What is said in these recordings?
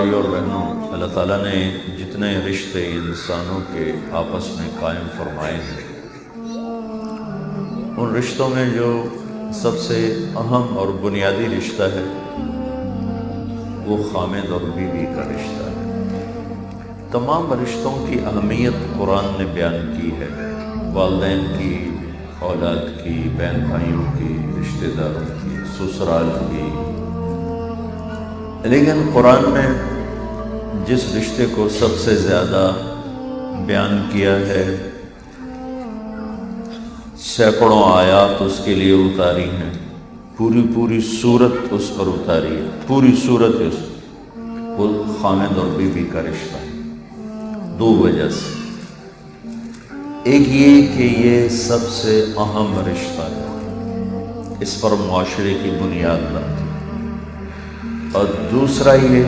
بھائیوں اور بہنوں، اللہ تعالیٰ نے جتنے رشتے انسانوں کے آپس میں قائم فرمائے ہیں، ان رشتوں میں جو سب سے اہم اور بنیادی رشتہ ہے وہ خامد اور بیوی کا رشتہ ہے۔ تمام رشتوں کی اہمیت قرآن نے بیان کی ہے، والدین کی، اولاد کی، بہن بھائیوں کی، رشتہ داروں کی، سسرال کی، لیکن قرآن میں جس رشتے کو سب سے زیادہ بیان کیا ہے، سینکڑوں آیات اس کے لیے اتاری ہیں، پوری سورت اس پر اتاری ہے، پوری سورت اس وہ خامد اور بیوی کا رشتہ ہے۔ دو وجہ سے، ایک یہ کہ یہ سب سے اہم رشتہ ہے، اس پر معاشرے کی بنیاد بنتی ہے، اور دوسرا یہ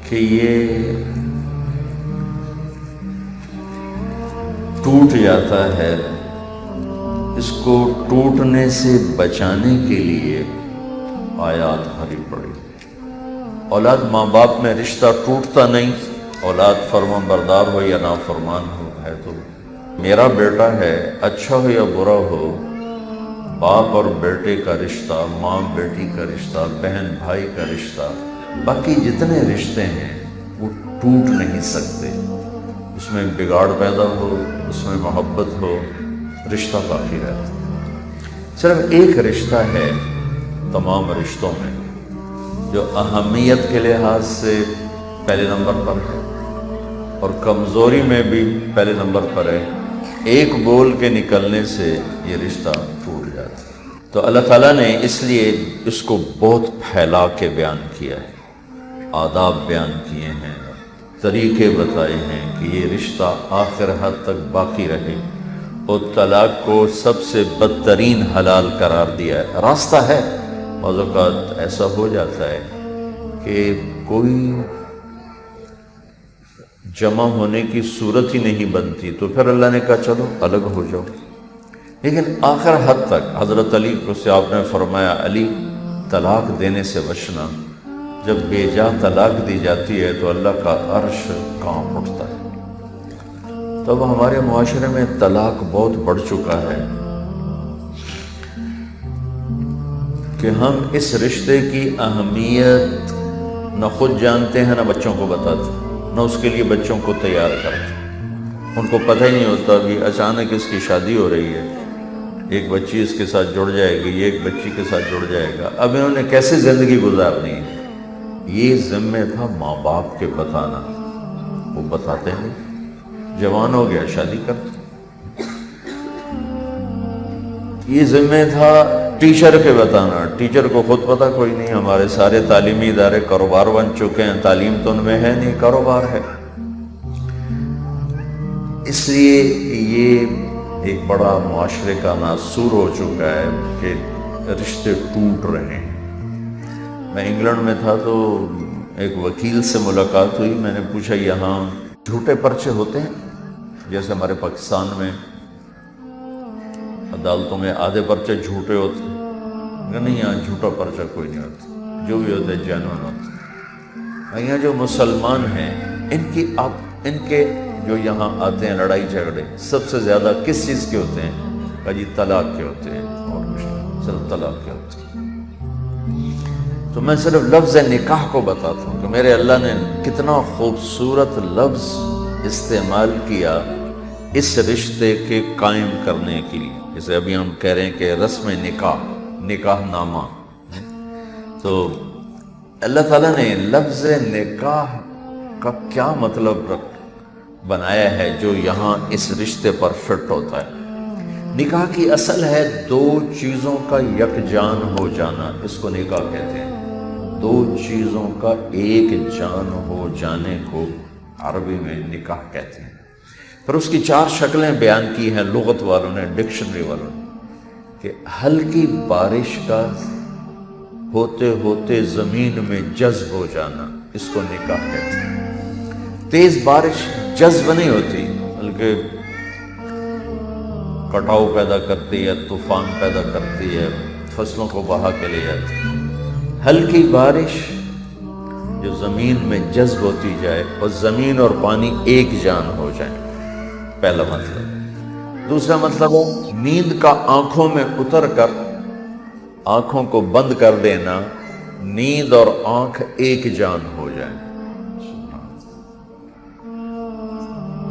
کہ یہ ٹوٹ جاتا ہے، اس کو ٹوٹنے سے بچانے کے لیے آیات بھری پڑی۔ اولاد ماں باپ میں رشتہ ٹوٹتا نہیں، اولاد فرما بردار ہو یا نافرمان ہو، ہے تو میرا بیٹا ہے، اچھا ہو یا برا ہو، باپ اور بیٹے کا رشتہ، ماں بیٹی کا رشتہ، بہن بھائی کا رشتہ، باقی جتنے رشتے ہیں وہ ٹوٹ نہیں سکتے۔ اس میں بگاڑ پیدا ہو، اس میں محبت ہو، رشتہ باقی رہتا ہے۔ صرف ایک رشتہ ہے تمام رشتوں میں جو اہمیت کے لحاظ سے پہلے نمبر پر ہے اور کمزوری میں بھی پہلے نمبر پر ہے، ایک بول کے نکلنے سے یہ رشتہ ٹوٹ جاتا ہے۔ تو اللہ تعالیٰ نے اس لیے اس کو بہت پھیلا کے بیان کیا ہے، آداب بیان کیے ہیں، طریقے بتائے ہیں کہ یہ رشتہ آخر حد تک باقی رہے، اور طلاق کو سب سے بدترین حلال قرار دیا ہے۔ راستہ ہے، بعض اوقات ایسا ہو جاتا ہے کہ کوئی جمع ہونے کی صورت ہی نہیں بنتی، تو پھر اللہ نے کہا چلو الگ ہو جاؤ، لیکن آخر حد تک حضرت علی کو سے آپ نے فرمایا، علی طلاق دینے سے بچنا، جب بے جا طلاق دی جاتی ہے تو اللہ کا عرش کانپ اٹھتا ہے۔ تو اب ہمارے معاشرے میں طلاق بہت بڑھ چکا ہے کہ ہم اس رشتے کی اہمیت نہ خود جانتے ہیں، نہ بچوں کو بتاتے، نہ اس کے لیے بچوں کو تیار کرتے۔ ان کو پتہ ہی نہیں ہوتا کہ اچانک اس کی شادی ہو رہی ہے، ایک بچی اس کے ساتھ جڑ جائے گی، یہ ایک بچی کے ساتھ جڑ جائے گا، اب انہوں نے کیسے زندگی گزارنی ہے۔ یہ ذمہ تھا ماں باپ کے بتانا، وہ بتاتے نہیں، جوان ہو گیا شادی کرتے۔ یہ ذمہ تھا ٹیچر کے بتانا، ٹیچر کو خود پتہ کوئی نہیں، ہمارے سارے تعلیمی ادارے کاروبار بن چکے ہیں، تعلیم تو ان میں ہے نہیں، کاروبار ہے۔ اس لیے یہ ایک بڑا معاشرے کا ناسور ہو چکا ہے کہ رشتے ٹوٹ رہے ہیں۔ میں انگلینڈ میں تھا تو ایک وکیل سے ملاقات ہوئی، میں نے پوچھا یہاں جھوٹے پرچے ہوتے ہیں جیسے ہمارے پاکستان میں عدالتوں میں آدھے پرچے جھوٹے ہوتے ہیں؟ نہیں، یہاں جھوٹا پرچہ کوئی نہیں ہوتا، جو بھی ہوتا ہے جینوئن ہوتا ہے۔ یہاں جو مسلمان ہیں ان کے جو یہاں آتے ہیں لڑائی جھگڑے سب سے زیادہ کس چیز کے ہوتے ہیں؟ کہ جی طلاق کے ہوتے ہیں، اور کچھ نہیں، صرف طلاق کے ہوتے ہیں۔ تو میں صرف لفظ نکاح کو بتاتا ہوں کہ میرے اللہ نے کتنا خوبصورت لفظ استعمال کیا اس رشتے کے قائم کرنے کے لیے۔ جیسے ابھی ہم کہہ رہے ہیں کہ رسم نکاح نامہ، تو اللہ تعالیٰ نے لفظ نکاح کا کیا مطلب بنایا ہے جو یہاں اس رشتے پر فٹ ہوتا ہے۔ نکاح کی اصل ہے دو چیزوں کا یکجان ہو جانا، اس کو نکاح کہتے ہیں۔ دو چیزوں کا ایک جان ہو جانے کو عربی میں نکاح کہتے ہیں۔ پھر اس کی 4 شکلیں بیان کی ہیں لغت والوں نے، ڈکشنری والوں نے، کہ ہلکی بارش کا ہوتے ہوتے زمین میں جذب ہو جانا، اس کو نکاح کہتے ہیں۔ تیز بارش جذب نہیں ہوتی بلکہ کٹاؤ پیدا کرتی ہے، طوفان پیدا کرتی ہے، فصلوں کو بہا کے لے جاتی ہے۔ ہلکی بارش جو زمین میں جذب ہوتی جائے اور زمین اور پانی ایک جان ہو جائیں، پہلا مطلب۔ دوسرا مطلب ہے نیند کا آنکھوں میں اتر کر آنکھوں کو بند کر دینا، نیند اور آنکھ ایک جان ہو جائیں۔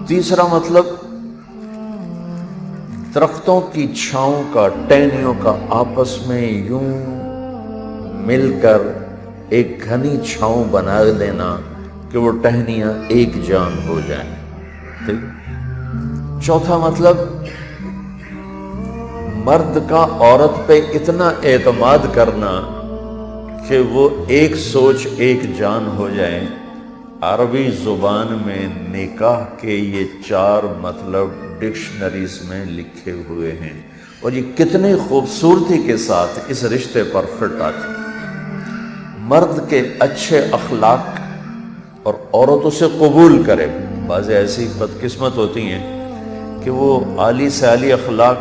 تیسرا مطلب درختوں کی چھاؤں کا، ٹہنیوں کا آپس میں یوں مل کر ایک گھنی چھاؤں بنا دینا کہ وہ ٹہنیاں ایک جان ہو جائیں۔ ٹھیک۔ چوتھا مطلب مرد کا عورت پہ اتنا اعتماد کرنا کہ وہ ایک سوچ ایک جان ہو جائیں۔ عربی زبان میں نکاح کے یہ 4 مطلب ڈکشنریز میں لکھے ہوئے ہیں، اور یہ کتنی خوبصورتی کے ساتھ اس رشتے پر فٹ آتے۔ مرد کے اچھے اخلاق اور عورت اسے قبول کرے۔ بعض ایسی بدقسمت ہوتی ہیں کہ وہ عالی سے عالی اخلاق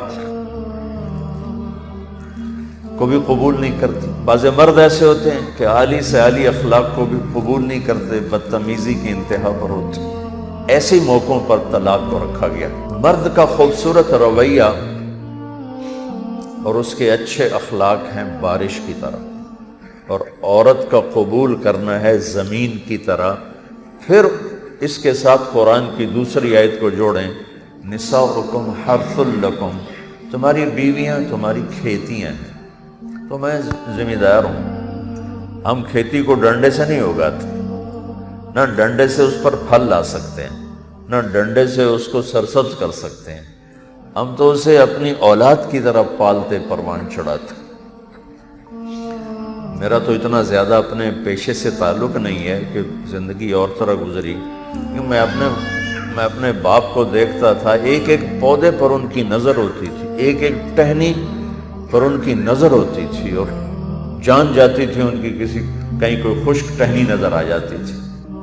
کو بھی قبول نہیں کرتی۔ بعض مرد ایسے ہوتے ہیں کہ عالی سے عالی اخلاق کو بھی قبول نہیں کرتے، بدتمیزی کی انتہا پر ہوتے۔ ایسے موقعوں پر طلاق کو رکھا گیا۔ مرد کا خوبصورت رویہ اور اس کے اچھے اخلاق ہیں بارش کی طرح، اور عورت کا قبول کرنا ہے زمین کی طرح۔ پھر اس کے ساتھ قرآن کی دوسری آیت کو جوڑیں، نساؤکم حرث لکم، تمہاری بیویاں تمہاری کھیتیاں ہیں۔ تو میں ذمہ دار ہوں، ہم کھیتی کو ڈنڈے سے نہیں اگاتے، نہ ڈنڈے سے اس پر پھل لا سکتے ہیں، نہ ڈنڈے سے اس کو سرسبز کر سکتے ہیں، ہم تو اسے اپنی اولاد کی طرح پالتے پروان چڑھاتے۔ میرا تو اتنا زیادہ اپنے پیشے سے تعلق نہیں ہے کہ زندگی اور طرح گزری، کہ میں اپنے باپ کو دیکھتا تھا، ایک ایک پودے پر ان کی نظر ہوتی تھی، ایک ایک ٹہنی پر ان کی نظر ہوتی تھی، اور جان جاتی تھی ان کی کسی کہیں کوئی خشک ٹہنی نظر آ جاتی تھی۔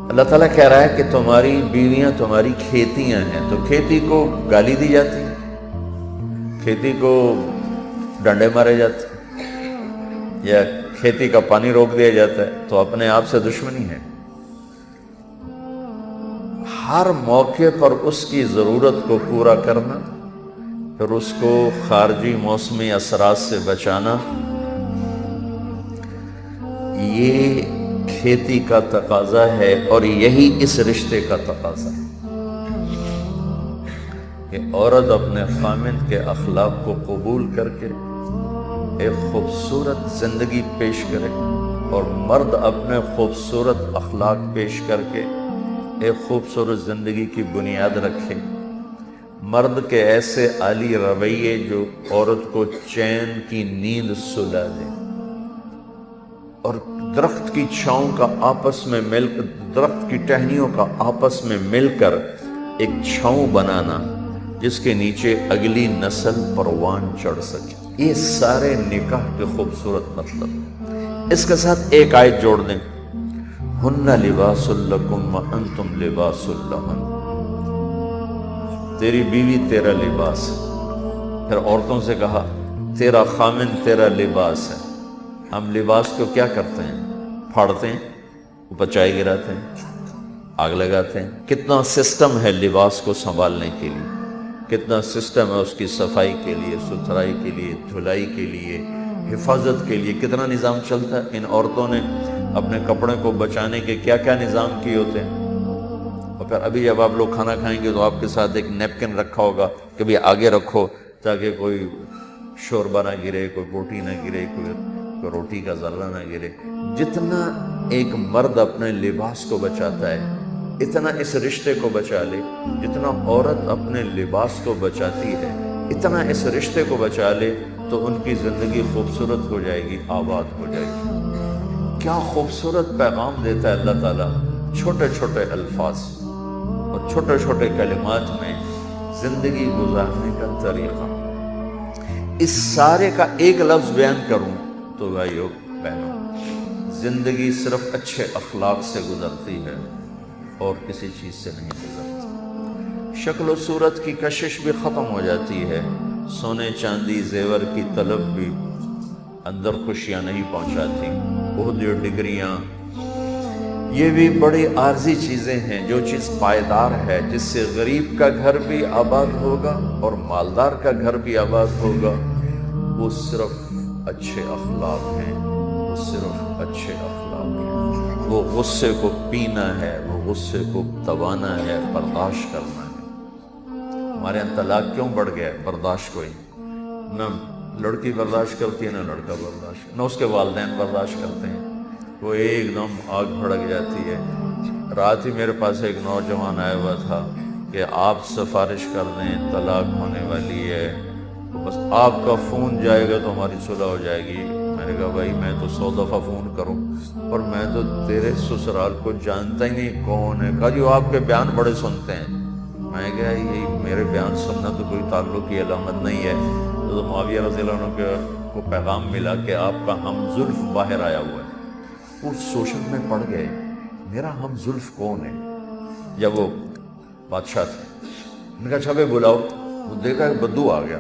اللہ تعالیٰ کہہ رہا ہے کہ تمہاری بیویاں تمہاری کھیتیاں ہیں۔ تو کھیتی کو گالی دی جاتی ہے، کھیتی کو ڈنڈے مارے جاتے ہیں، یا کھیتی کا پانی روک دیا جاتا ہے، تو اپنے آپ سے دشمنی ہے۔ ہر موقع پر اس کی ضرورت کو پورا کرنا، پھر اس کو خارجی موسمی اثرات سے بچانا، یہ کھیتی کا تقاضا ہے، اور یہی اس رشتے کا تقاضا ہے کہ عورت اپنے خامند کے اخلاق کو قبول کر کے ایک خوبصورت زندگی پیش کرے، اور مرد اپنے خوبصورت اخلاق پیش کر کے ایک خوبصورت زندگی کی بنیاد رکھے۔ مرد کے ایسے عالی رویے جو عورت کو چین کی نیند سلا دے، اور درخت کی چھاؤں کا آپس میں مل کر، درخت کی ٹہنیوں کا آپس میں مل کر ایک چھاؤں بنانا جس کے نیچے اگلی نسل پروان چڑھ سکے۔ یہ سارے نکاح کے خوبصورت مطلب۔ اس کے ساتھ ایک آیت جوڑ دیں، ہن لباس لکم وانتم لباس لہن، تیری بیوی تیرا لباس ہے۔ پھر عورتوں سے کہا تیرا خامن تیرا لباس ہے۔ ہم لباس کو کیا کرتے ہیں؟ پھاڑتے ہیں، اوپر چائے گراتے ہیں، آگ لگاتے ہیں۔ کتنا سسٹم ہے لباس کو سنبھالنے کے لیے، کتنا سسٹم ہے اس کی صفائی کے لیے، ستھرائی کے لیے، دھلائی کے لیے، حفاظت کے لیے، کتنا نظام چلتا ہے۔ ان عورتوں نے اپنے کپڑے کو بچانے کے کیا کیا نظام کیے ہوتے ہیں۔ اور پھر ابھی جب آپ لوگ کھانا کھائیں گے تو آپ کے ساتھ ایک نیپکن رکھا ہوگا کہ بھی آگے رکھو تاکہ کوئی شوربہ نہ گرے، کوئی بوٹی نہ گرے، کوئی روٹی کا ذرہ نہ گرے۔ جتنا ایک مرد اپنے لباس کو بچاتا ہے، اتنا اس رشتے کو بچا لے۔ جتنا عورت اپنے لباس کو بچاتی ہے، اتنا اس رشتے کو بچا لے، تو ان کی زندگی خوبصورت ہو جائے گی، آباد ہو جائے گی۔ کیا خوبصورت پیغام دیتا ہے اللہ تعالیٰ، چھوٹے چھوٹے الفاظ اور چھوٹے چھوٹے کلمات میں زندگی گزارنے کا طریقہ۔ اس سارے کا ایک لفظ بیان کروں تو بھائیو بہنوں، زندگی صرف اچھے اخلاق سے گزرتی ہے اور کسی چیز سے نہیں گزرتی۔ شکل و صورت کی کشش بھی ختم ہو جاتی ہے، سونے چاندی زیور کی طلب بھی اندر خوشیاں نہیں پہنچاتی، عہدے ڈگریاں یہ بھی بڑی عارضی چیزیں ہیں. جو چیز پائیدار ہے، جس سے غریب کا گھر بھی آباد ہوگا اور مالدار کا گھر بھی آباد ہوگا، وہ صرف اچھے اخلاق ہیں. وہ صرف اچھے اخلاق ہیں. وہ غصے کو پینا ہے، وہ غصے کو دبانا ہے، برداشت کرنا ہے. ہمارے یہاں طلاق کیوں بڑھ گیا ہے؟ برداشت کوئی نہ لڑکی برداشت کرتی ہے، نہ لڑکا برداشت، نہ اس کے والدین برداشت کرتے ہیں. وہ ایک دم آگ بھڑک جاتی ہے. رات ہی میرے پاس ایک نوجوان آیا ہوا تھا کہ آپ سفارش کر دیں، طلاق ہونے والی ہے، بس آپ کا فون جائے گا تو ہماری صلح ہو جائے گی. میں نے کہا بھائی میں تو 100 دفعہ فون کروں اور میں تو تیرے سسرال کو جانتا ہی نہیں کون ہے. کہا جی وہ آپ کے بیان بڑے سنتے ہیں. میں کہا یہ میرے بیان سننا تو کوئی تعلق کی علامت نہیں ہے. تو معاویہ رضی اللہ عنہ کو پیغام ملا کہ آپ کا ہم زلف باہر آیا ہوا ہے. وہ سوشل میں پڑ گئے میرا ہم زلف کون ہے. جب وہ بادشاہ تھے، میں نے کہا اچھا بھائی بلاؤ. وہ دیکھا کہ بدو آ گیا.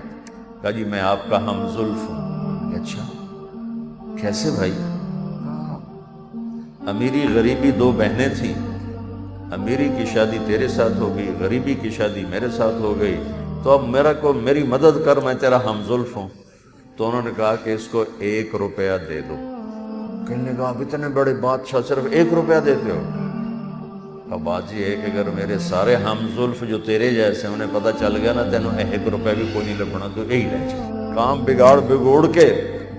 کہا جی میں آپ کا ہم زلف ہوں. اچھا کیسے بھائی؟ امیری غریبی 2 بہنیں تھیں، امیری کی شادی تیرے ساتھ ہو گئی، غریبی کی شادی میرے ساتھ ہو گئی، تو اب میری مدد کر، میں تیرا ہم زلف ہوں. تو انہوں نے کہا کہ اس کو 1 روپیہ دے دو. کہنے لگا اب اتنے بڑے بادشاہ صرف 1 روپیہ دیتے ہو؟ اب بات یہ ہے کہ اگر میرے سارے ہم زلف جو تیرے جیسے انہیں پتہ چل گیا نا تینوں 1 روپیہ بھی کوئی نہیں لبنا تو یہی لے جائے. کام بگوڑ کے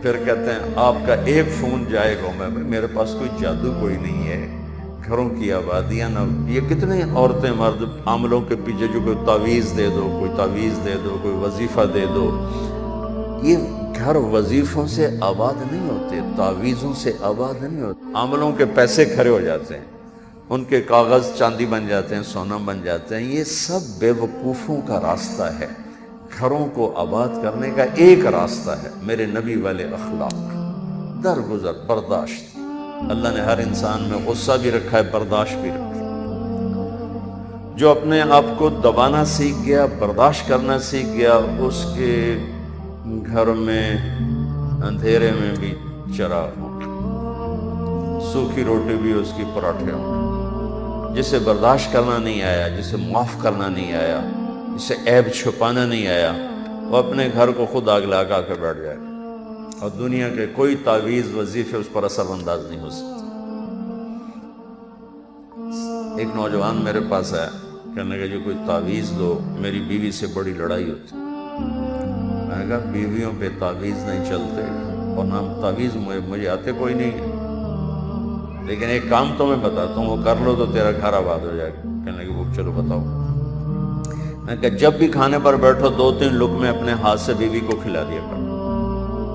پھر کہتے ہیں آپ کا 1 فون جائے گا. میرے پاس کوئی جادو کوئی نہیں ہے. گھروں کی آبادیاں نہ، یہ کتنے عورتیں مرد عاملوں کے پیچھے جو کوئی تعویذ دے دو، کوئی تعویذ دے دو، کوئی وظیفہ دے دو. یہ گھر وظیفوں سے آباد نہیں ہوتے، تعویذوں سے آباد نہیں ہوتے. عاملوں کے پیسے کھڑے ہو جاتے ہیں، ان کے کاغذ چاندی بن جاتے ہیں، سونا بن جاتے ہیں. یہ سب بے وقوفوں کا راستہ ہے. گھروں کو آباد کرنے کا ایک راستہ ہے میرے نبی والے اخلاق، درگزر، برداشت. اللہ نے ہر انسان میں غصہ بھی رکھا ہے، برداشت بھی رکھا ہے. جو اپنے آپ کو دبانا سیکھ گیا، برداشت کرنا سیکھ گیا، اس کے گھر میں اندھیرے میں بھی چراغ ہو، سوکھی روٹی بھی اس کی پراٹھے ہوں. جسے برداشت کرنا نہیں آیا، جسے معاف کرنا نہیں آیا، جسے عیب چھپانا نہیں آیا، وہ اپنے گھر کو خود آگ لگا کے بیٹھ جائے اور دنیا کے کوئی تعویذ وظیفے اس پر اثر انداز نہیں ہو سکتے. ایک نوجوان میرے پاس آیا، کہنے لگا جو کوئی تعویذ دو، میری بیوی سے بڑی لڑائی ہوتی. میں نے کہا بیویوں پہ تعویذ نہیں چلتے اور نہ تعویذ مجھے آتے کوئی نہیں ہے، لیکن ایک کام تو میں بتاتا ہوں، وہ کر لو تو تیرا گھر آباد ہو جائے گا. کہنے لگے وہ چلو بتاؤ. میں نے کہا جب بھی کھانے پر بیٹھو 2-3 لقمے اپنے ہاتھ سے بیوی کو کھلا دیا کرو.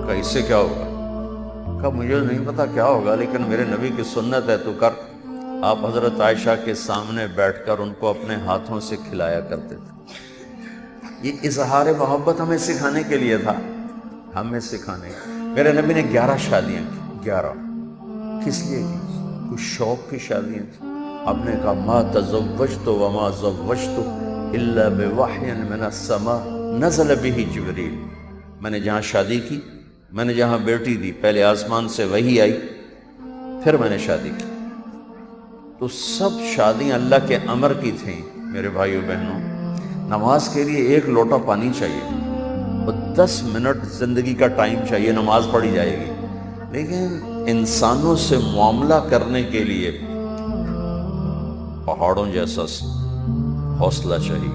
کہا اس سے کیا ہوگا؟ کہا مجھے نہیں پتا کیا ہوگا، لیکن میرے نبی کی سنت ہے تو کر. آپ حضرت عائشہ کے سامنے بیٹھ کر ان کو اپنے ہاتھوں سے کھلایا کرتے تھے. یہ اظہار محبت ہمیں سکھانے کے لیے تھا، ہمیں سکھانے. میرے نبی نے 11 شادیاں کی. 11 کس لیے کی؟ کچھ شوق کی شادیاں تھیں. آپ نے کہا ما تزوجت وما زوجت الا بوحی من السماء نزل به جبریل. میں نے جہاں شادی کی، میں نے جہاں بیٹی دی، پہلے آسمان سے وحی آئی، پھر میں نے شادی کی. تو سب شادیاں اللہ کے امر کی تھیں. میرے بھائیو بہنوں، نماز کے لیے 1 لوٹا پانی چاہیے اور 10 منٹ زندگی کا ٹائم چاہیے، نماز پڑھی جائے گی. لیکن انسانوں سے معاملہ کرنے کے لیے پہاڑوں جیسا حوصلہ چاہیے،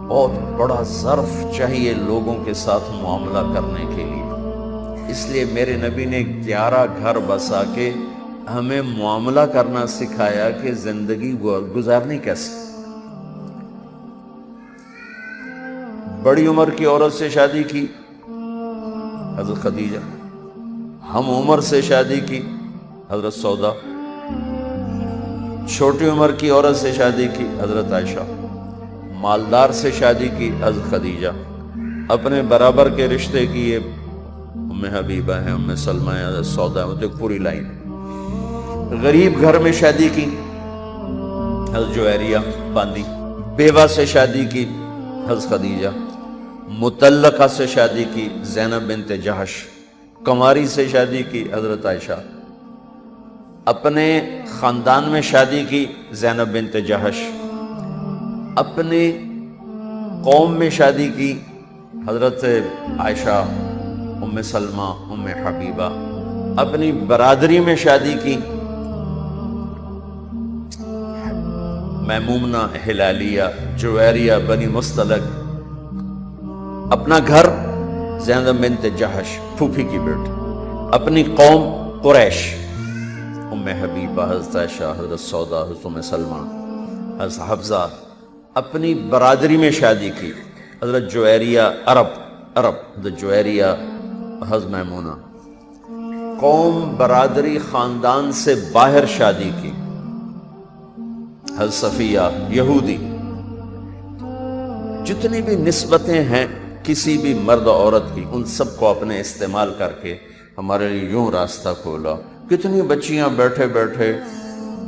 بہت بڑا ظرف چاہیے لوگوں کے ساتھ معاملہ کرنے کے لیے. اس لیے میرے نبی نے 11 گھر بسا کے ہمیں معاملہ کرنا سکھایا کہ زندگی گزارنی کیسے. بڑی عمر کی عورت سے شادی کی حضرت خدیجہ، ہم عمر سے شادی کی حضرت سودا، چھوٹی عمر کی عورت سے شادی کی حضرت عائشہ، مالدار سے شادی کی حضرت خدیجہ، اپنے برابر کے رشتے کیے ام حبیبہ ہیں، ام سلمہ ہیں، حضرت سودا، وہ تو ایک پوری لائن. غریب گھر میں شادی کی حضرت جویریہ باندی، بیوہ سے شادی کی حضرت خدیجہ، مطلقہ سے شادی کی زینب بنت جہش، کماری سے شادی کی حضرت عائشہ. اپنے خاندان میں شادی کی زینب بنت جہش، اپنی قوم میں شادی کی حضرت عائشہ، ام سلمہ، ام حبیبہ، اپنی برادری میں شادی کی میمونہ ہلالیہ، جویریہ، بنی مستلق، اپنا گھر زینب بنت جہش پھوپھی کی بیٹی، اپنی قوم قریش، ام حبیبہ، حضرت عائشہ، حضرت سودا، حضرت ام سلمہ، حضرت حفصہ، اپنی برادری میں شادی کی حضرت جویریہ، عرب حضرت جویریہ، حضرت میمونہ، قوم، برادری، خاندان سے باہر شادی کی حضرت صفیہ، یہودی۔ جتنی بھی نسبتیں ہیں کسی بھی مرد و عورت کی، ان سب کو اپنے استعمال کر کے ہمارے لیے یوں راستہ کھولا۔ کتنی بچیاں بیٹھے بیٹھے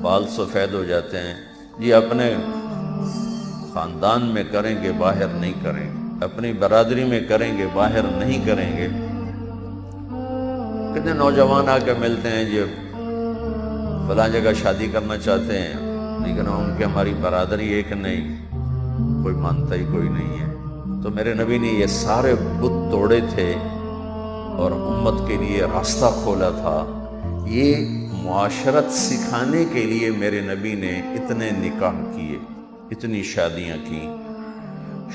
بال سفید ہو جاتے ہیں، یہ اپنے خاندان میں کریں گے، باہر نہیں کریں گے، اپنی برادری میں کریں گے، باہر نہیں کریں گے۔ کتنے نوجوان آ کے ملتے ہیں، یہ فلاں جگہ شادی کرنا چاہتے ہیں، لیکن ان کے ہماری برادری ایک نہیں، کوئی مانتا ہی کوئی نہیں ہے۔ تو میرے نبی نے یہ سارے بت توڑے تھے اور امت کے لیے راستہ کھولا تھا۔ یہ معاشرت سکھانے کے لیے میرے نبی نے اتنے نکاح کیے، اتنی شادیاں کی۔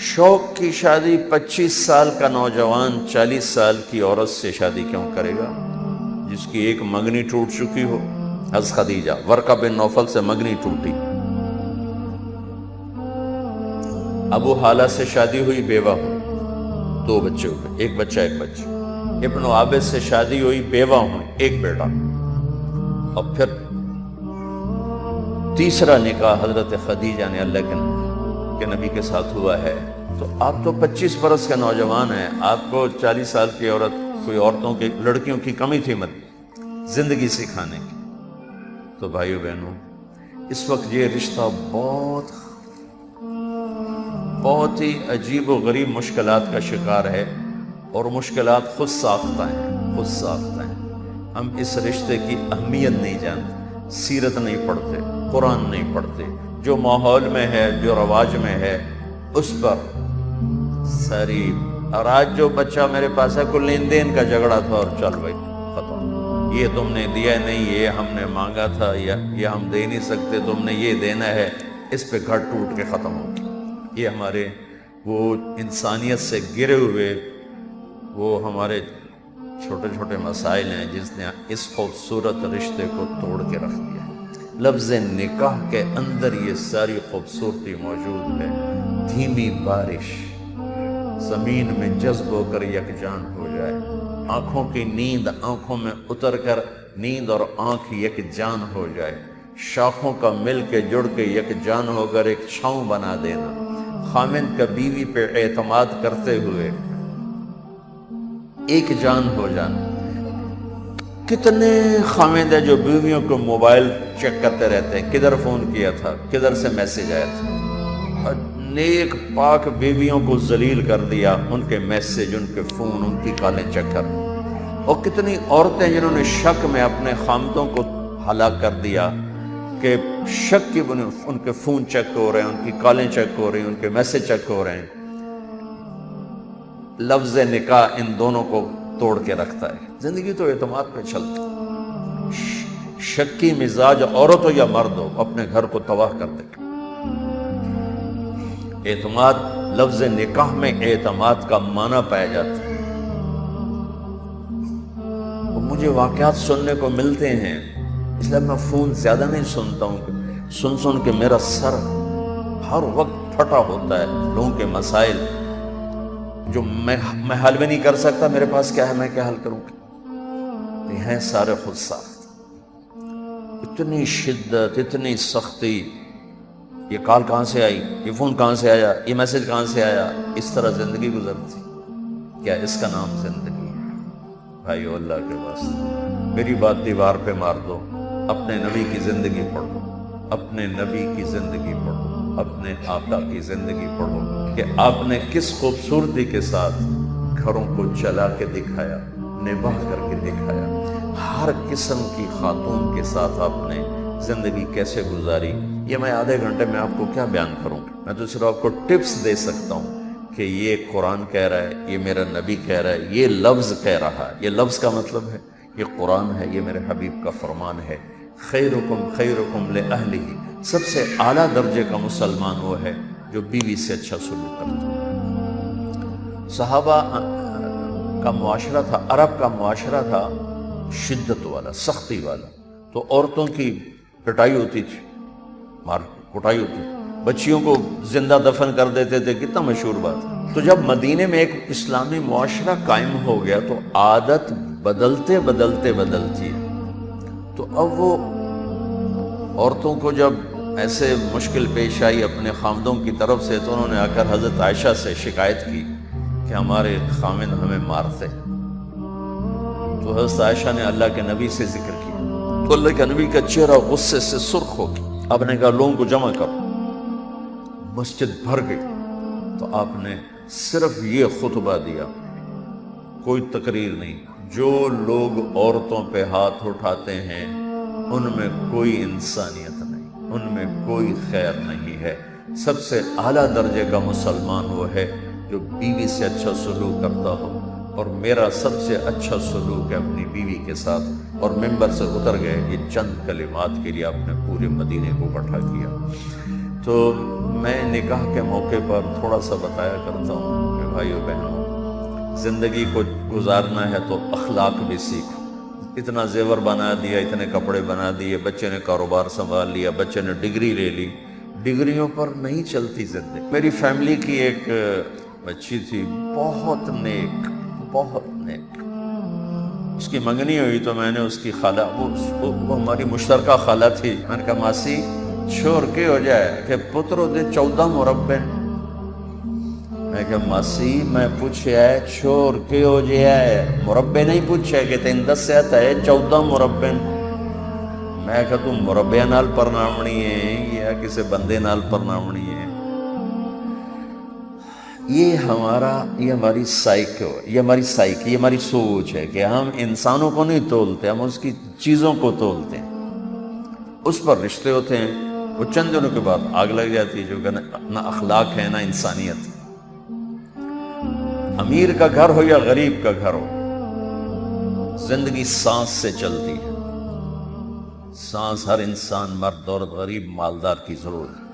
شوق کی شادی 25 سال کا نوجوان 40 سال کی عورت سے شادی کیوں کرے گا جس کی ایک منگنی ٹوٹ چکی ہو؟ حضرت خدیجہ، ورقہ بن نوفل سے منگنی ٹوٹی، ابو حالہ سے شادی ہوئی، بیوہ ہوئی، 2 بچے ہوئے، ایک بچہ ایک بچی۔ ابن عابد سے شادی ہوئی، بیوہ ہوئی، ایک بیٹا۔ اور پھر تیسرا نکاح حضرت خدیجہ نے اللہ کے نبی کے ساتھ ہوا ہے۔ تو آپ تو 25 برس کے نوجوان ہیں، آپ کو 40 سال کی عورت، کوئی عورتوں کی، لڑکیوں کی کمی تھی مت زندگی سکھانے کی؟ تو بھائیو بہنوں، اس وقت یہ رشتہ بہت ہی عجیب و غریب مشکلات کا شکار ہے، اور مشکلات خود ساختہ ہیں۔ ہم اس رشتے کی اہمیت نہیں جانتے، سیرت نہیں پڑھتے، قرآن نہیں پڑھتے، جو ماحول میں ہے، جو رواج میں ہے، اس پر ساری۔ اور آج جو بچہ میرے پاس ہے، کوئی لین دین کا جھگڑا تھا اور چل بھائی ختم، یہ تم نے دیا نہیں، یہ ہم نے مانگا تھا، یہ ہم دے نہیں سکتے، تم نے یہ دینا ہے، اس پہ گھر ٹوٹ کے ختم ہو گیا۔ یہ ہمارے وہ انسانیت سے گرے ہوئے وہ ہمارے چھوٹے چھوٹے مسائل ہیں جس نے اس خوبصورت رشتے کو توڑ کے رکھ دیا۔ لفظ نکاح کے اندر یہ ساری خوبصورتی موجود ہے۔ دھیمی بارش زمین میں جذب ہو کر یکجان ہو جائے، آنکھوں کی نیند آنکھوں میں اتر کر نیند اور آنکھ یکجان ہو جائے، شاخوں کا مل کے جڑ کے یکجان ہو کر ایک چھاؤں بنا دینا، خامند کا بیوی پہ اعتماد کرتے ہوئے ایک جان ہو جانا۔ کتنے خامند ہیں جو بیویوں کو موبائل چیک کرتے رہتے ہیں، کدھر فون کیا تھا، کدھر سے میسج آیا تھا، اور نیک پاک بیویوں کو ذلیل کر دیا، ان کے میسج، ان کے فون، ان کی کالیں چیک کر۔ اور کتنی عورتیں جنہوں نے شک میں اپنے خامدوں کو ہلاک کر دیا کہ شک کی بنیاد ان کے فون چیک ہو رہے ہیں، ان کی کالیں چیک ہو رہی ہیں، ان کے میسج چیک ہو رہے ہیں۔ لفظ نکاح ان دونوں کو توڑ کے رکھتا ہے۔ زندگی تو اعتماد پہ چلتی، شکی مزاج عورت ہو یا مرد ہو اپنے گھر کو تباہ کر دے۔ اعتماد، لفظ نکاح میں اعتماد کا معنی پایا جاتا ہے۔ مجھے واقعات سننے کو ملتے ہیں، اس لیے میں فون زیادہ نہیں سنتا ہوں، سن کے میرا سر ہر وقت پھٹا ہوتا ہے۔ لوگوں کے مسائل جو میں حل بھی نہیں کر سکتا، میرے پاس کیا ہے، میں کیا حل کروں گا؟ یہ ہیں سارے خود ساخت۔ اتنی شدت، اتنی سختی، یہ کال کہاں سے آئی، یہ فون کہاں سے آیا، یہ میسج کہاں سے آیا، اس طرح زندگی گزرتی۔ کیا اس کا نام زندگی ہے؟ بھائیو، اللہ کے واسطے میری بات دیوار پہ مار دو، اپنے نبی کی زندگی پڑھو، اپنے نبی کی زندگی پڑھو، اپنے آقا کی زندگی پڑھو کہ آپ نے کس خوبصورتی کے ساتھ گھروں کو چلا کے دکھایا، نباہ کر کے دکھایا. ہر قسم کی خاتون کے ساتھ آپ نے زندگی کیسے گزاری یہ میں آدھے گھنٹے میں آپ کو کیا بیان کروں. میں تو صرف آپ کو ٹپس دے سکتا ہوں کہ یہ قرآن کہہ رہا ہے, یہ میرا نبی کہہ رہا ہے, یہ لفظ کہہ رہا ہے. یہ لفظ کا مطلب ہے یہ قرآن ہے, یہ میرے حبیب کا فرمان ہے. خیرکم خیرکم لأہلہ, سب سے اعلیٰ درجے کا مسلمان وہ ہے جو بیوی سے اچھا سلوک کرتا ہے. صحابہ کا معاشرہ تھا, عرب کا معاشرہ تھا شدت والا, سختی والا. تو عورتوں کی پٹائی ہوتی تھی, مار کٹائی ہوتی تھی, بچیوں کو زندہ دفن کر دیتے تھے. کتنا مشہور بات. تو جب مدینے میں ایک اسلامی معاشرہ قائم ہو گیا تو عادت بدلتے بدلتے بدلتی ہے. تو اب وہ عورتوں کو جب ایسے مشکل پیش آئی اپنے خامدوں کی طرف سے تو انہوں نے آ کر حضرت عائشہ سے شکایت کی کہ ہمارے خامد ہمیں مارتے. تو حضرت عائشہ نے اللہ کے نبی سے ذکر کیا تو اللہ کے نبی کا چہرہ غصے سے سرخ ہو گیا. آپ نے کہا لوگوں کو جمع کرو. مسجد بھر گئی. تو آپ نے صرف یہ خطبہ دیا, کوئی تقریر نہیں. جو لوگ عورتوں پہ ہاتھ اٹھاتے ہیں ان میں کوئی انسانیت نہیں, ان میں کوئی خیر نہیں ہے. سب سے اعلیٰ درجے کا مسلمان وہ ہے جو بیوی سے اچھا سلوک کرتا ہو, اور میرا سب سے اچھا سلوک ہے اپنی بیوی کے ساتھ. اور ممبر سے اتر گئے. یہ چند کلمات کے لیے آپ نے پورے مدینے کو اکٹھا کیا. تو میں نکاح کے موقع پر تھوڑا سا بتایا کرتا ہوں کہ بھائیو بہنوں, زندگی کو گزارنا ہے تو اخلاق بھی سیکھو. اتنا زیور بنا دیا, اتنے کپڑے بنا دیے, بچے نے کاروبار سنبھال لیا, بچے نے ڈگری لے لی, ڈگریوں پر نہیں چلتی زندگی. میری فیملی کی ایک بچی تھی بہت نیک, بہت نیک. اس کی منگنی ہوئی تو میں نے اس کی خالہ, وہ ہماری مشترکہ خالہ تھی, میں نے کہا ماسی چھوڑ کے ہو جائے کہ پترو دے 14 مربع. میں کہا ماسی میں پوچھا ہے چھوڑ کے ہو جائے, مربع نہیں پوچھا کہ تین 10 سے آتا ہے 14 مربع. میں کہا تم مربع نال پرنامنی ہے یا کسی بندے نال پرنامنی ہے. یہ ہماری سائیکو, یہ ہماری سوچ ہے کہ ہم انسانوں کو نہیں تولتے, ہم اس کی چیزوں کو تولتے ہیں. اس پر رشتے ہوتے ہیں, وہ چند دنوں کے بعد آگ لگ جاتی ہے, جو کہ نہ اخلاق ہے نہ انسانیت. امیر کا گھر ہو یا غریب کا گھر ہو, زندگی سانس سے چلتی ہے. سانس ہر انسان, مرد عورت غریب مالدار کی ضرورت ہے.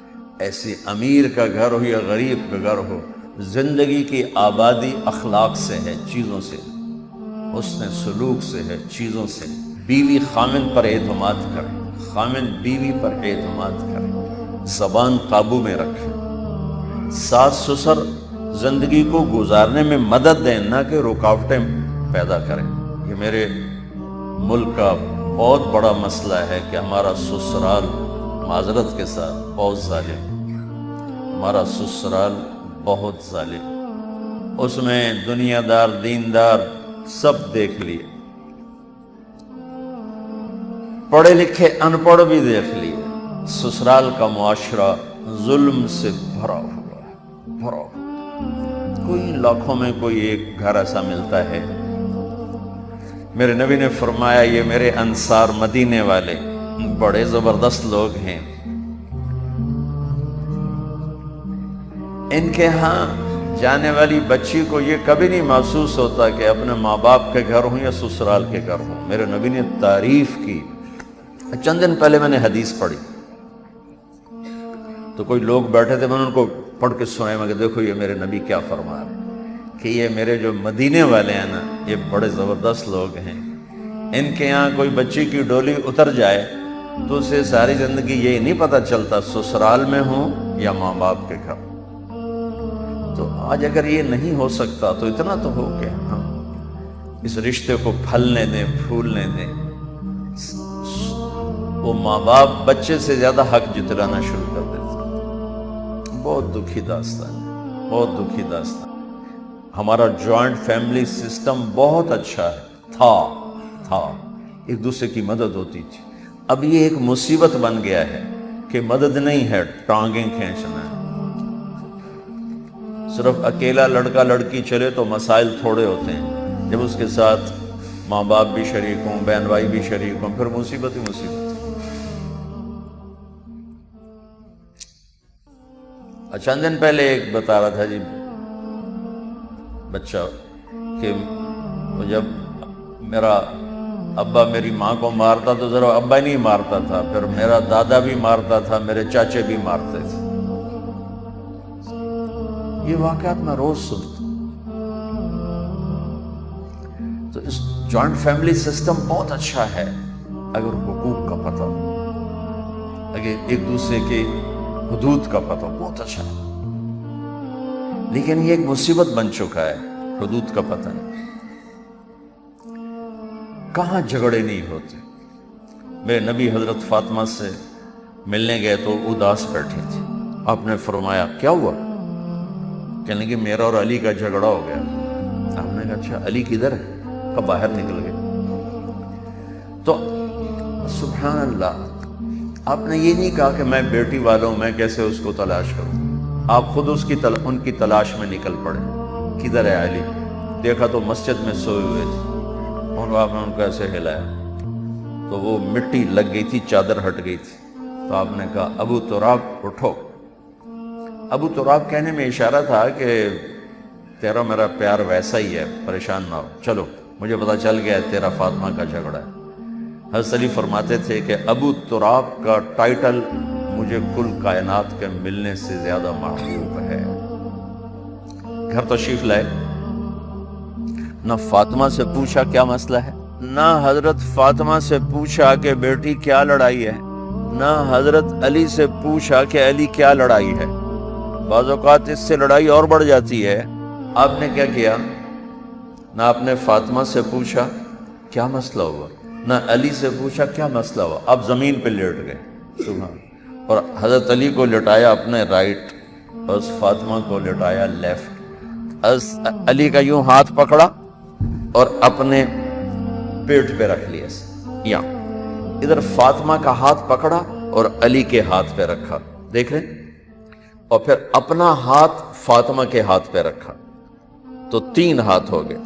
ایسے امیر کا گھر ہو یا غریب کا گھر ہو, زندگی کی آبادی اخلاق سے ہے, چیزوں سے, حسن سلوک سے ہے, چیزوں سے. بیوی خامن پر اعتماد کرے, خامن بیوی پر اعتماد کرے, زبان قابو میں رکھے. ساس سسر زندگی کو گزارنے میں مدد دیں, نہ کہ رکاوٹیں پیدا کریں. یہ میرے ملک کا بہت بڑا مسئلہ ہے کہ ہمارا سسرال معذرت کے ساتھ بہت ظالم, ہمارا سسرال بہت ظالم. اس میں دنیا دار دیندار سب دیکھ لیے, پڑھے لکھے ان پڑھ بھی دیکھ لیے. سسرال کا معاشرہ ظلم سے بھرا ہوا ہے, بھرا ہوا. کوئی لاکھوں میں کوئی ایک گھر ایسا ملتا ہے. میرے نبی نے فرمایا یہ میرے انصار مدینے والے بڑے زبردست لوگ ہیں, ان کے ہاں جانے والی بچی کو یہ کبھی نہیں محسوس ہوتا کہ اپنے ماں باپ کے گھر ہوں یا سسرال کے گھر ہوں. میرے نبی نے تعریف کی. چند دن پہلے میں نے حدیث پڑھی تو کوئی لوگ بیٹھے تھے, میں نے ان کو پڑھ کے سنایا. میں کہ دیکھو یہ میرے نبی کیا فرما رہے ہیں کہ یہ میرے جو مدینے والے ہیں نا, یہ بڑے زبردست لوگ ہیں. ان کے یہاں کوئی بچی کی ڈولی اتر جائے تو اسے ساری زندگی یہی نہیں پتہ چلتا سسرال میں ہوں یا ماں باپ کے گھر. تو آج اگر یہ نہیں ہو سکتا تو اتنا تو ہو کہ ہم اس رشتے کو پھلنے دیں, پھولنے دیں. وہ ماں باپ بچے سے زیادہ حق جتلانا شروع کر دیتے. بہت دکھی داستان, بہت دکھی داستان. ہمارا جوائنٹ فیملی سسٹم بہت اچھا ہے, تھا ایک دوسرے کی مدد ہوتی تھی. اب یہ ایک مصیبت بن گیا ہے کہ مدد نہیں ہے, ٹانگیں کھینچنا ہے. صرف اکیلا لڑکا لڑکی چلے تو مسائل تھوڑے ہوتے ہیں, جب اس کے ساتھ ماں باپ بھی شریک ہوں، بہن بھائی بھی شریک ہوں، پھر مصیبت ہی مصیبت۔ چند دن پہلے ایک بتا رہا تھا جی بچہ کہ جب میرا ابا میری ماں کو مارتا تو ذرا ابا نہیں مارتا تھا، پھر میرا دادا بھی مارتا تھا، میرے چاچے بھی مارتے تھے۔ یہ واقعات میں روز سنتا ہوں۔ تو اس جوائنٹ فیملی سسٹم بہت اچھا ہے اگر حقوق کا پتہ، اگر ایک دوسرے کے حدود کا پتہ، بہت اچھا ہے۔ لیکن یہ ایک مصیبت بن چکا ہے، حدود کا پتہ نہیں، کہاں جھگڑے نہیں ہوتے۔ میرے نبی حضرت فاطمہ سے ملنے گئے تو اداس بیٹھی تھی، آپ نے فرمایا کیا ہوا؟ کہنے لگی میرا اور علی کا جھگڑا ہو گیا۔ آپ نے کہا اچھا علی کدھر ہے؟ کب باہر نکل گئے؟ تو سبحان اللہ، آپ نے یہ نہیں کہا کہ میں بیٹی والا ہوں، میں کیسے اس کو تلاش کروں، آپ خود ان کی تلاش میں نکل پڑے۔ کدھر ہے علی؟ دیکھا تو مسجد میں سوئے ہوئے تھے، آپ نے ان کو ایسے ہلایا تو وہ مٹی لگ گئی تھی، چادر ہٹ گئی تھی، تو آپ نے کہا ابو تراب اٹھو۔ ابو تراب کہنے میں اشارہ تھا کہ تیرا میرا پیار ویسا ہی ہے، پریشان نہ ہو، چلو مجھے پتا چل گیا ہے تیرا فاطمہ کا جھگڑا ہے۔ حضرت علی فرماتے تھے کہ ابو تراب کا ٹائٹل مجھے کل کائنات کے ملنے سے زیادہ محبوب ہے۔ گھر تشریف لائے، نہ فاطمہ سے پوچھا کیا مسئلہ ہے، نہ حضرت فاطمہ سے پوچھا کہ بیٹی کیا لڑائی ہے، نہ حضرت علی سے پوچھا کہ علی کیا لڑائی ہے۔ بعض اوقات اس سے لڑائی اور بڑھ جاتی ہے۔ آپ نے کیا کیا؟ نہ آپ نے فاطمہ سے پوچھا کیا مسئلہ ہوا، نہ علی سے پوچھا کیا مسئلہ ہوا، آپ زمین پہ لیٹ گئے، سبحان، اور حضرت علی کو لٹایا اپنے رائٹ، اور فاطمہ کو لٹایا لیفٹ۔ علی کا یوں ہاتھ پکڑا اور اپنے پیٹ پہ رکھ لیا، یا ادھر فاطمہ کا ہاتھ پکڑا اور علی کے ہاتھ پہ رکھا، دیکھ رہے، اور پھر اپنا ہاتھ فاطمہ کے ہاتھ پہ رکھا، تو 3 ہاتھ ہو گئے،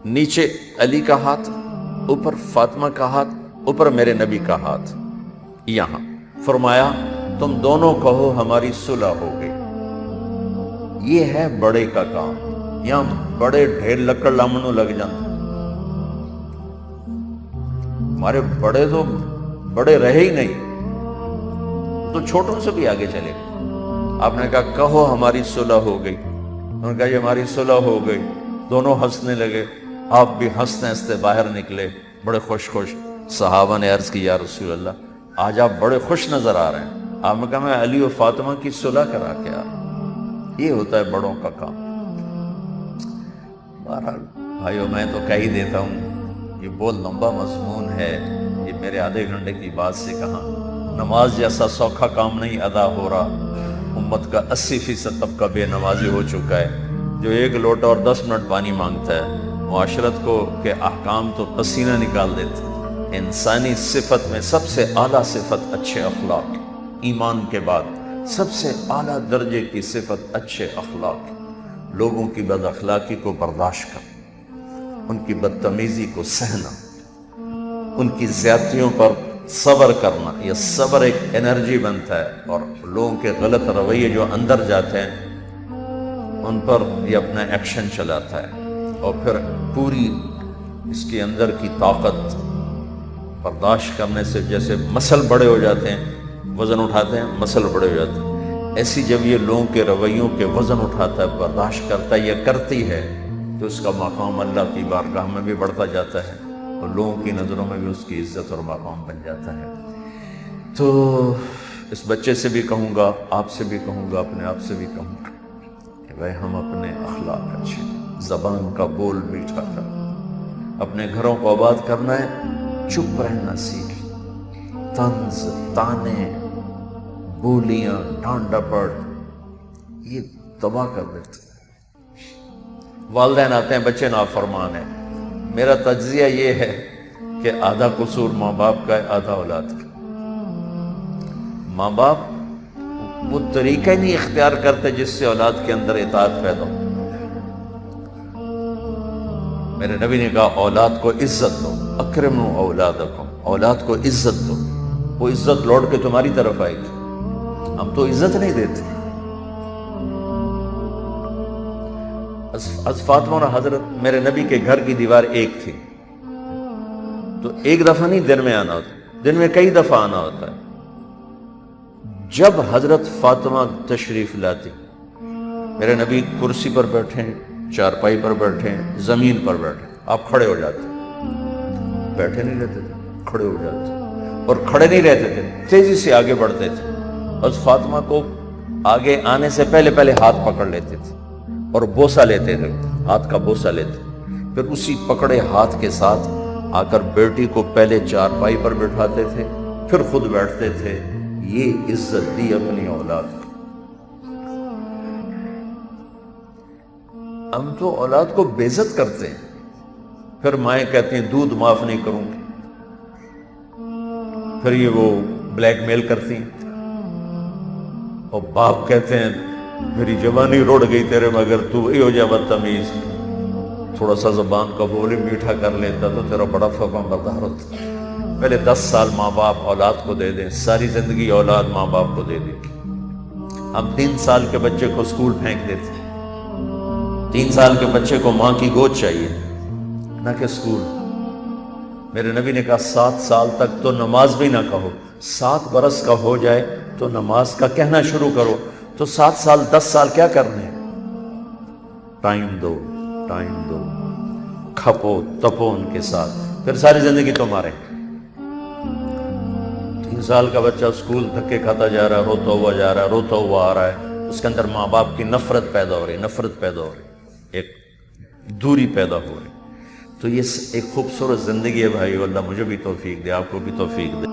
نیچے علی کا ہاتھ، اوپر فاطمہ کا ہاتھ، اوپر میرے نبی کا ہاتھ۔ یہاں فرمایا تم دونوں کہو ہماری صلح ہو گئی۔ یہ ہے بڑے کا کام، یہاں بڑے ڈھیر لکڑ لامنو لگ جاتے، ہمارے بڑے تو بڑے رہے ہی نہیں، تو چھوٹوں سے بھی آگے چلے۔ آپ نے کہا کہو ہماری صلح ہو گئی، انہوں نے کہا یہ ہماری صلح ہو گئی، دونوں ہنسنے لگے، آپ بھی ہنستے ہنستے باہر نکلے، بڑے خوش خوش۔ صحابہ نے عرض کی یا رسول اللہ آج آپ بڑے خوش نظر آ رہے ہیں۔ آپ نے کہا میں علی و فاطمہ کی صلح کرا کے آ رہا ہوں، یہ ہوتا ہے بڑوں کا کام۔ بہرحال بھائیو میں تو کہہ ہی دیتا ہوں، یہ بہت لمبا مضمون ہے، یہ میرے آدھے گھنٹے کی بات سے کہاں۔ نماز جیسا سوکھا کام نہیں ادا ہو رہا، امت کا 80% طبقہ بے نمازی ہو چکا ہے، جو 1 لوٹا اور 10 منٹ پانی مانگتا ہے۔ معاشرت کو کے احکام تو پسینہ نکال دیتے۔ انسانی صفت میں سب سے اعلیٰ صفت اچھے اخلاق، ایمان کے بعد سب سے اعلیٰ درجے کی صفت اچھے اخلاق، لوگوں کی بد اخلاقی کو برداشت کرنا، ان کی بدتمیزی کو سہنا، ان کی زیادتیوں پر صبر کرنا۔ یہ صبر ایک انرجی بنتا ہے، اور لوگوں کے غلط رویے جو اندر جاتے ہیں ان پر یہ اپنا ایکشن چلاتا ہے، اور پھر پوری اس کے اندر کی طاقت برداشت کرنے سے، جیسے مسل بڑے ہو جاتے ہیں، وزن اٹھاتے ہیں، مسل بڑے ہو جاتے ہیں، ایسی جب یہ لوگوں کے رویوں کے وزن اٹھاتا ہے، برداشت کرتا ہے یا کرتی ہے، تو اس کا مقام اللہ کی بارگاہ میں بھی بڑھتا جاتا ہے، اور لوگوں کی نظروں میں بھی اس کی عزت اور مقام بن جاتا ہے۔ تو اس بچے سے بھی کہوں گا، آپ سے بھی کہوں گا، اپنے آپ سے بھی کہوں گا کہ بھائی ہم اپنے اخلاق اچھے، زبان کا بول میٹھا کرنا، اپنے گھروں کو آباد کرنا ہے، چپ رہنا سیکھ، طنز، تانے، بولیاں، ڈانٹ ڈپٹ یہ تباہ کر دیتے ہیں۔ والدین آتے ہیں بچے نافرمان ہیں، میرا تجزیہ یہ ہے کہ آدھا قصور ماں باپ کا ہے، آدھا اولاد کا۔ ماں باپ وہ طریقہ نہیں اختیار کرتے جس سے اولاد کے اندر اطاعت پیدا ہو۔ میرے نبی نے کہا اولاد کو عزت دو، اکرموا اولادکم، اولاد کو عزت دو، وہ عزت لوٹ کے تمہاری طرف آئے گی۔ ہم تو عزت نہیں دیتے۔ از فاطمہ اور حضرت میرے نبی کے گھر کی دیوار ایک تھی، تو ایک دفعہ نہیں دن میں آنا ہوتا، دن میں کئی دفعہ آنا ہوتا ہے۔ جب حضرت فاطمہ تشریف لاتی، میرے نبی کرسی پر بیٹھے ہیں، چارپائی پر بیٹھے ہیں، زمین پر بیٹھے ہیں، آپ کھڑے ہو جاتے، بیٹھے نہیں رہتے تھے، کھڑے ہو جاتے، اور کھڑے نہیں رہتے تھے، تیزی سے آگے بڑھتے تھے۔ حضرت فاطمہ کو آگے آنے سے پہلے پہلے ہاتھ پکڑ لیتے تھے اور بوسہ لیتے تھے، ہاتھ کا بوسہ لیتے، پھر اسی پکڑے ہاتھ کے ساتھ آ کر بیٹی کو پہلے چارپائی پر بٹھاتے تھے، پھر خود بیٹھتے تھے۔ یہ عزت دی اپنی اولاد کو۔ ہم تو اولاد کو بے عزت کرتے ہیں، پھر مائیں کہتی ہیں دودھ معاف نہیں کروں گی، پھر یہ وہ بلیک میل کرتی ہیں، اور باپ کہتے ہیں میری جوانی روڑ گئی تیرے مگر تو یہ ہو جا بدتمیز، تھوڑا سا زبان کا بول میٹھا کر لیتا تو تیرا بڑا فرما بردار ہوتا۔ پہلے 10 سال ماں باپ اولاد کو دے دیں، ساری زندگی اولاد ماں باپ کو دے دے گی۔ ہم 3 سال کے بچے کو اسکول پھینک دیتے ہیں، 3 سال کے بچے کو ماں کی گود چاہیے نہ کہ اسکول۔ میرے نبی نے کہا 7 سال تک تو نماز بھی نہ کہو، 7 برس کا ہو جائے تو نماز کا کہنا شروع کرو۔ تو 7 سال 10 سال کیا کرنے ہیں؟ ٹائم دو، ٹائم دو، کھپو تپو ان کے ساتھ، پھر ساری زندگی تمہارے۔ 3 سال کا بچہ اسکول دھکے کھاتا جا رہا ہے، روتا ہوا جا رہا ہے، روتا ہوا آ رہا ہے، اس کے اندر ماں باپ کی نفرت پیدا ہو رہی، نفرت پیدا ہو رہی، ایک دوری پیدا ہو رہی۔ تو یہ ایک خوبصورت زندگی ہے بھائی، اللہ مجھے بھی توفیق دے، آپ کو بھی توفیق دے۔